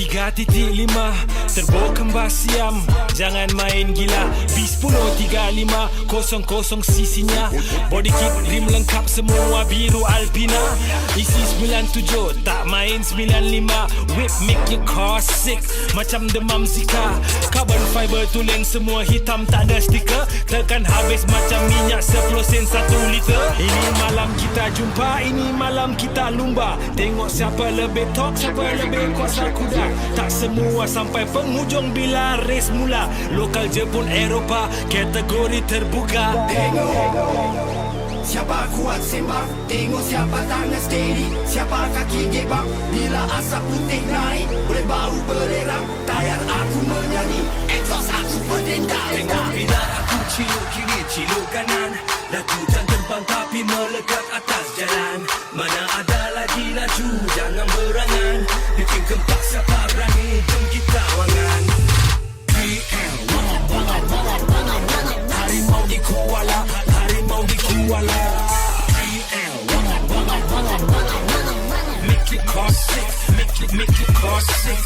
3.5 Turbo kembar siam, jangan main gila. B10 35 00 sisinya. Body kit rim lengkap semua biru Alpina. Isi 97 tak main 95. Whip make your car sick macam demam Zika. Carbon fiber tulen semua hitam tak ada stiker. Tekan habis macam minyak 10 sen 1 liter. Ini malam kita jumpa, ini malam kita lumba. Tengok siapa lebih top, siapa lebih kuasa kuda. Tak semua sampai penghujung bila race mula. Lokal Jepun Eropah, kategori terbuka. Tengok siapa kuat sembang, tengok siapa tangan steady, siapa kaki gebak. Bila asap putih naik, boleh bau belerang. Tayar aku menyanyi, exhaust aku berdendang. Tengok bila aku ciluk kiri, ciluk kanan. Lakukan terbang tapi melekat atas jalan. Mana ada lagi laju, jangan berangan. Bikin kempak siapa berani, jom kita wangan. Harimau di Kuala, harimau di Kuala. Make it cost six, make it cost six.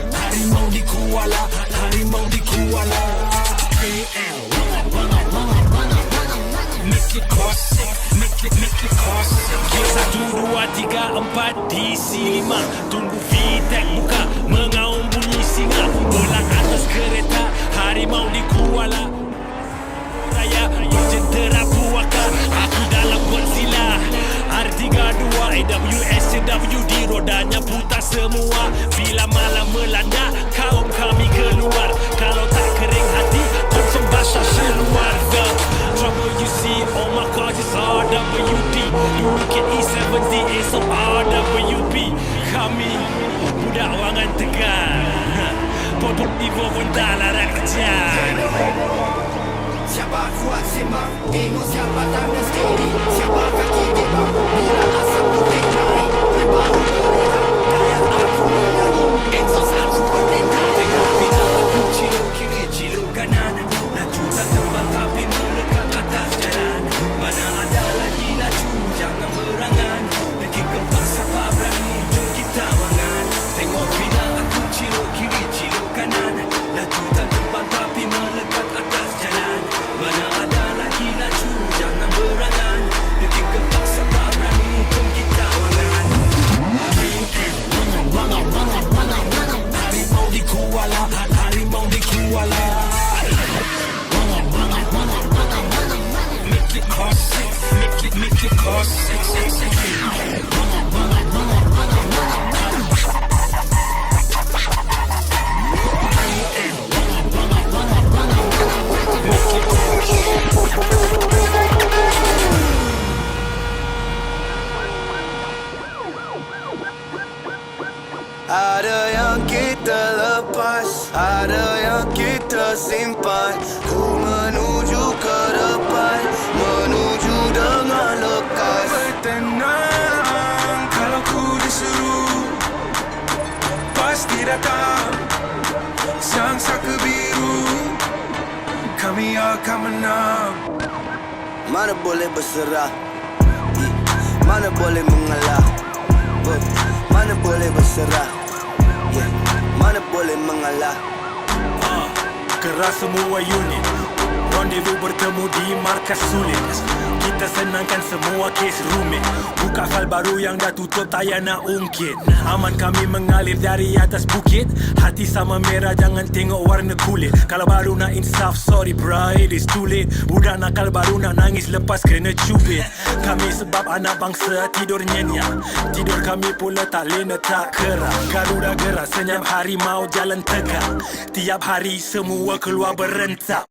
Harimau di Kuala, harimau di Kuala. Make it cost six, make it cost six. 1, 2, 3, 4 DC5. Tunggu VTEC buka, mengaum bunyi singa. Belang atas kereta, harimau di Kuala Raya, berjentera puaka. Aku dalam Godzilla R32 AWS CWD, rodanya putar semua. Bila malam melanda, kaum kami keluar. Kalau tak kering hati, confirm basah seluar. The trouble you see, all my cars is RWD. You can E70, esok RWP. Kami budak wangan tegar. Podok Evo bentar larak kejar. Siapa kuat sembang, tengok siapa tangan steady, siapa kaki gebak. Bila asap putih naik, boleh bau belerang. Tayar aku menyanyi, exhaust aku berdendang. Tengok bila aku ciluk kiri, ciluk kanan. Lajukan terbang tapi melekat atas jalan. Mana ada lagi laju, jangan berangan. Bikin kempak siapa berani, jom kita wangan. Tengok bila aku ciluk kiri, ciluk kanan. Lajukan terbang tapi melekat atas jalan. Mana ada lagi laju, jangan berangan. Bikin kempak siapa berani, jom kita wangan. Harimau di Kuala, harimau di Kuala. Make it cost six, make it cost six. Ada yang kita lepas, ada yang kita simpan. Ku menuju ke depan, menuju dengan lekas. Bertenang kalau ku disuruh, pasti datang sang saka biru. Kami akan menang. Mana boleh berserah, mana boleh mengalah, mana boleh berserah, mana boleh mengalah. Keras semua unit, rendezvous bertemu di markas sulit. Kita senangkan semua kes rumit. Buka file baru yang dah tutup, tak payah nak ungkit. Aman kami mengalir dari atas bukit. Hati sama merah, jangan tengok warna kulit. Kalau baru nak insaf, sorry bro, it is too late. Budak nakal baru nak nangis lepas kena cubit. Kami sebab anak bangsa tidur nyenyak. Tidur kami pula tak lena tak kerak. Garuda gerak, senyap harimau jalan tegak. Tiap hari semua keluar berentak.